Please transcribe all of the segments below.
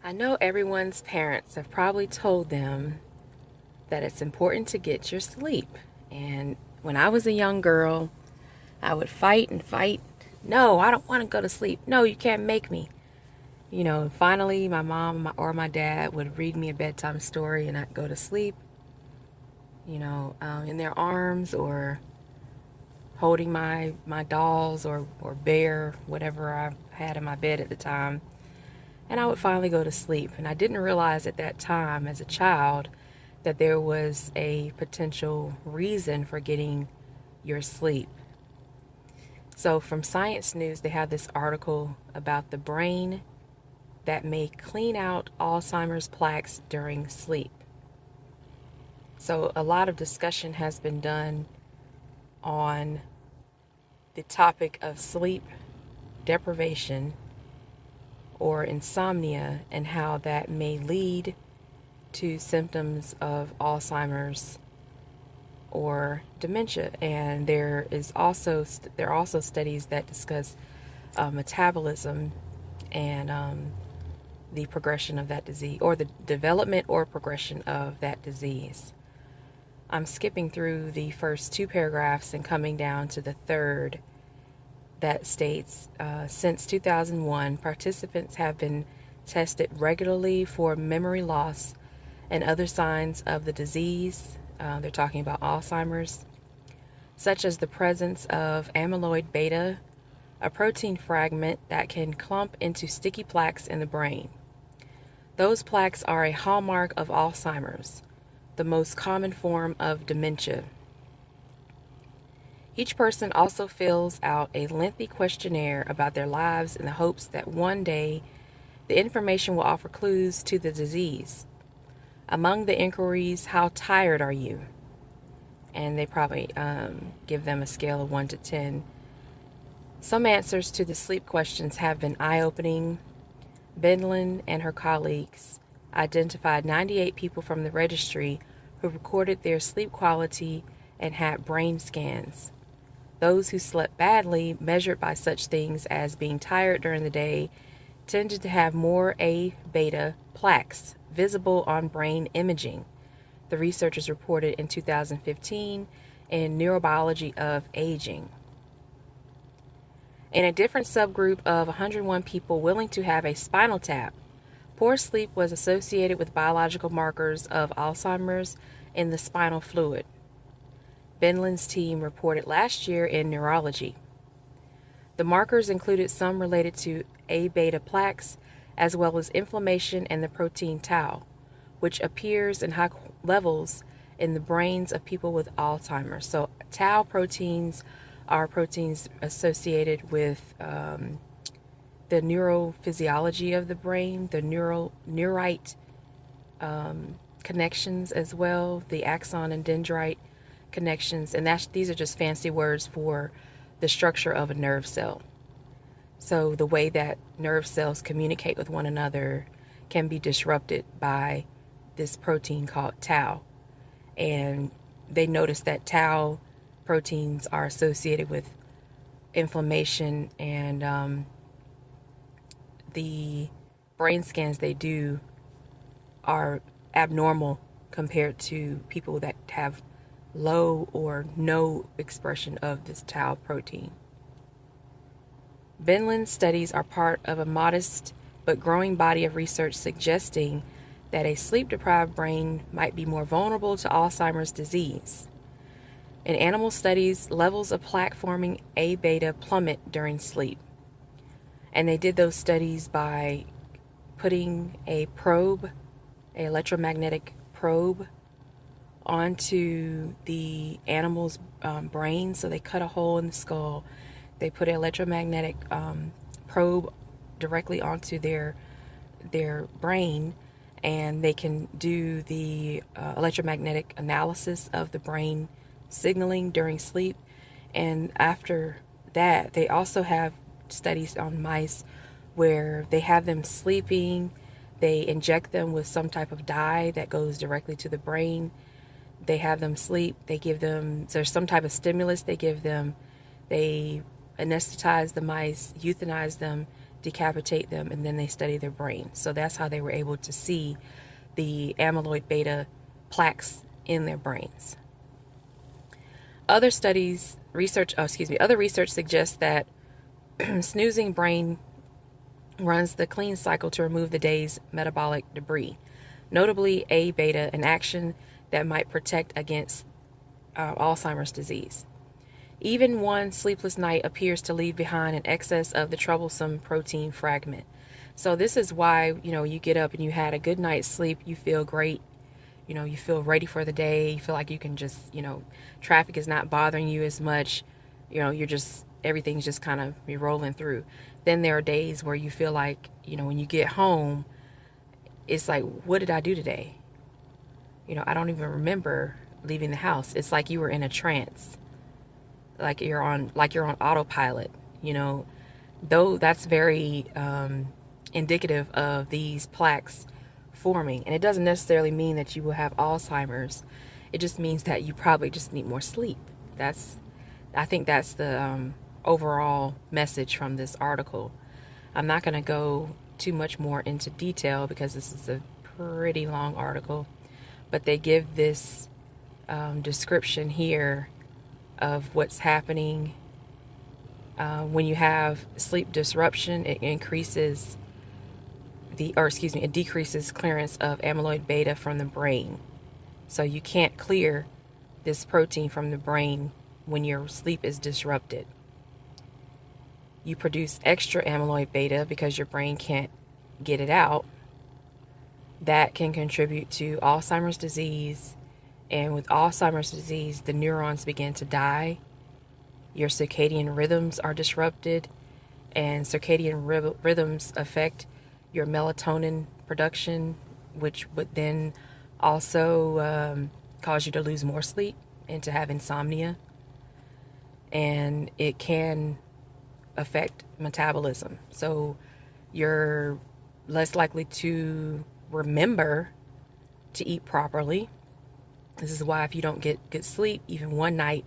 I know everyone's parents have probably told them that it's important to get your sleep. And when I was a young girl, I would fight and fight. No, I don't want to go to sleep. No, you can't make me. And finally, my mom or my dad would read me a bedtime story and I'd go to sleep, in their arms or holding my dolls or bear, whatever I had in my bed at the time. And I would finally go to sleep. And I didn't realize at that time as a child that there was a potential reason for getting your sleep. So, from Science News, they have this article about the brain that may clean out Alzheimer's plaques during sleep. So, a lot of discussion has been done on the topic of sleep deprivation or insomnia and how that may lead to symptoms of Alzheimer's or dementia. And there are also studies that discuss metabolism and the progression of that disease, or the development or progression of that disease. I'm skipping through the first two paragraphs and coming down to the third that states, since 2001, participants have been tested regularly for memory loss and other signs of the disease. They're talking about Alzheimer's, such as the presence of amyloid beta, a protein fragment that can clump into sticky plaques in the brain. Those plaques are a hallmark of Alzheimer's, the most common form of dementia. Each person also fills out a lengthy questionnaire about their lives in the hopes that one day the information will offer clues to the disease. Among the inquiries, how tired are you? And they probably give them a scale of 1 to 10. Some answers to the sleep questions have been eye-opening. Bendlin and her colleagues identified 98 people from the registry who recorded their sleep quality and had brain scans. Those who slept badly, measured by such things as being tired during the day, tended to have more A beta plaques visible on brain imaging, the researchers reported in 2015 in Neurobiology of Aging. In a different subgroup of 101 people willing to have a spinal tap, poor sleep was associated with biological markers of Alzheimer's in the spinal fluid, Bendlin's team reported last year in Neurology. The markers included some related to A beta plaques, as well as inflammation and the protein tau, which appears in high levels in the brains of people with Alzheimer's. So tau proteins are proteins associated with the neurophysiology of the brain, the neurite connections as well, the axon and dendrite connections, and these are just fancy words for the structure of a nerve cell. So the way that nerve cells communicate with one another can be disrupted by this protein called tau. And they noticed that tau proteins are associated with inflammation, and the brain scans they do are abnormal compared to people that have low or no expression of this tau protein. Bendlin's studies are part of a modest but growing body of research suggesting that a sleep-deprived brain might be more vulnerable to Alzheimer's disease. In animal studies, levels of plaque-forming A beta plummet during sleep. And they did those studies by putting a probe, an electromagnetic probe, onto the animal's brain. So they cut a hole in the skull. They put an electromagnetic probe directly onto their brain, and they can do the electromagnetic analysis of the brain signaling during sleep. And after that, they also have studies on mice where they have them sleeping. They inject them with some type of dye that goes directly to the brain. They have them sleep. They give them, there's some type of stimulus they give them. They anesthetize the mice, euthanize them, decapitate them, and then they study their brain. So that's how they were able to see the amyloid beta plaques in their brains. Other research suggests that snoozing brain runs the clean cycle to remove the day's metabolic debris, notably A beta, an action that might protect against Alzheimer's disease. Even one sleepless night appears to leave behind an excess of the troublesome protein fragment. So this is why, you get up and you had a good night's sleep, you feel great, you feel ready for the day, you feel like you can just, traffic is not bothering you as much, everything's just kind of be rolling through. Then there are days where you feel like, when you get home, it's like, what did I do today? I don't even remember leaving the house. It's like you were in a trance. Like you're on autopilot, though that's very indicative of these plaques forming. And it doesn't necessarily mean that you will have Alzheimer's. It just means that you probably just need more sleep. I think that's the overall message from this article. I'm not going to go too much more into detail because this is a pretty long article, but they give this description here of what's happening when you have sleep disruption. It decreases clearance of amyloid beta from the brain. So you can't clear this protein from the brain when your sleep is disrupted. You produce extra amyloid beta because your brain can't get it out. That can contribute to Alzheimer's disease. And with Alzheimer's disease, the neurons begin to die. Your circadian rhythms are disrupted, and circadian rhythms affect your melatonin production, which would then also cause you to lose more sleep and to have insomnia. And it can affect metabolism. So you're less likely to remember to eat properly. This is why if you don't get good sleep, even one night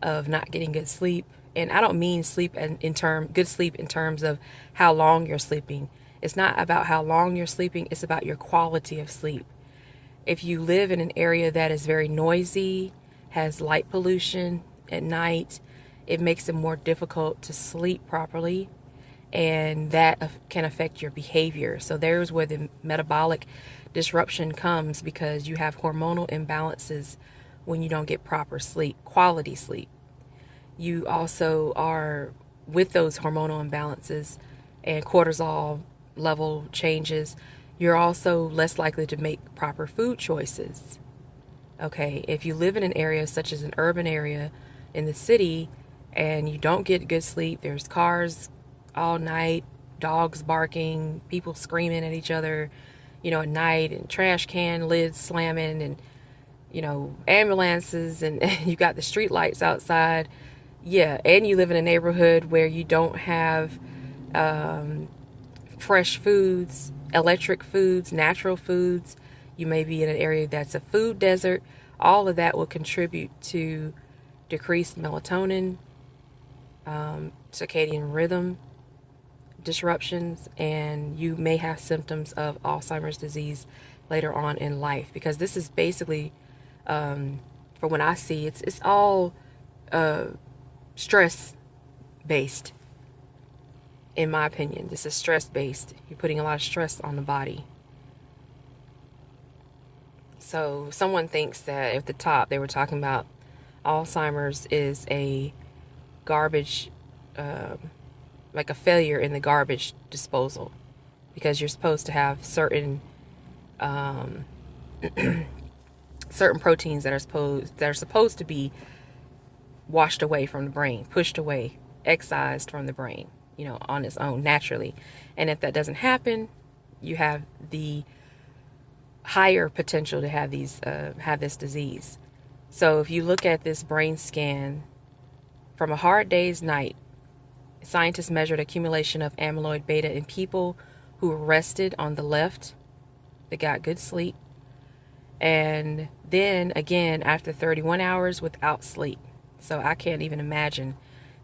of not getting good sleep, and I don't mean sleep good sleep in terms of how long you're sleeping. It's not about how long you're sleeping, it's about your quality of sleep. If you live in an area that is very noisy, has light pollution at night, it makes it more difficult to sleep properly, and that can affect your behavior. So there's where the metabolic disruption comes, because you have hormonal imbalances when you don't get proper sleep, quality sleep. You also are, with those hormonal imbalances and cortisol level changes, you're also less likely to make proper food choices. Okay, if you live in an area such as an urban area in the city and you don't get good sleep, there's cars all night, dogs barking, people screaming at each other, at night, and trash can lids slamming, and, ambulances, and you got the street lights outside. Yeah, and you live in a neighborhood where you don't have fresh foods, electric foods, natural foods. You may be in an area that's a food desert. All of that will contribute to decreased melatonin, circadian rhythm disruptions, and you may have symptoms of Alzheimer's disease later on in life, because this is basically, from what I see, it's all stress based. In my opinion, this is stress based. You're putting a lot of stress on the body. So someone thinks that at the top they were talking about Alzheimer's is a garbage, like a failure in the garbage disposal, because you're supposed to have certain certain proteins that are supposed to be washed away from the brain, pushed away, excised from the brain, on its own naturally. And if that doesn't happen, you have the higher potential to have this disease. So if you look at this brain scan from a hard day's night, scientists measured accumulation of amyloid beta in people who were rested on the left. They got good sleep. And then again after 31 hours without sleep. So I can't even imagine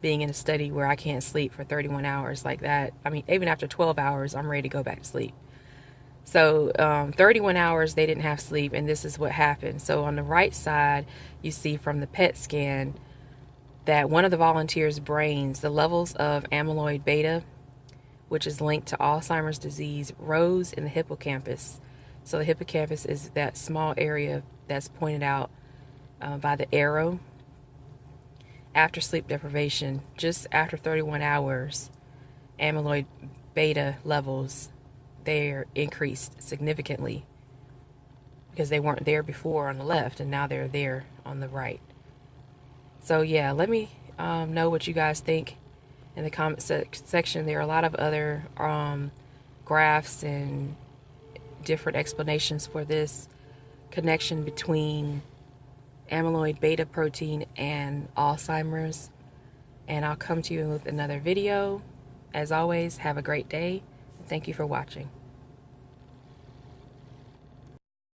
being in a study where I can't sleep for 31 hours like that. I mean, even after 12 hours, I'm ready to go back to sleep. So 31 hours they didn't have sleep, and this is what happened. So on the right side, you see from the PET scan that one of the volunteers' brains, the levels of amyloid beta, which is linked to Alzheimer's disease, rose in the hippocampus. So the hippocampus is that small area that's pointed out by the arrow. After sleep deprivation, just after 31 hours, amyloid beta levels, they're increased significantly because they weren't there before on the left, and now they're there on the right. So yeah, let me know what you guys think in the comment section. There are a lot of other graphs and different explanations for this connection between amyloid beta protein and Alzheimer's. And I'll come to you with another video. As always, have a great day. Thank you for watching.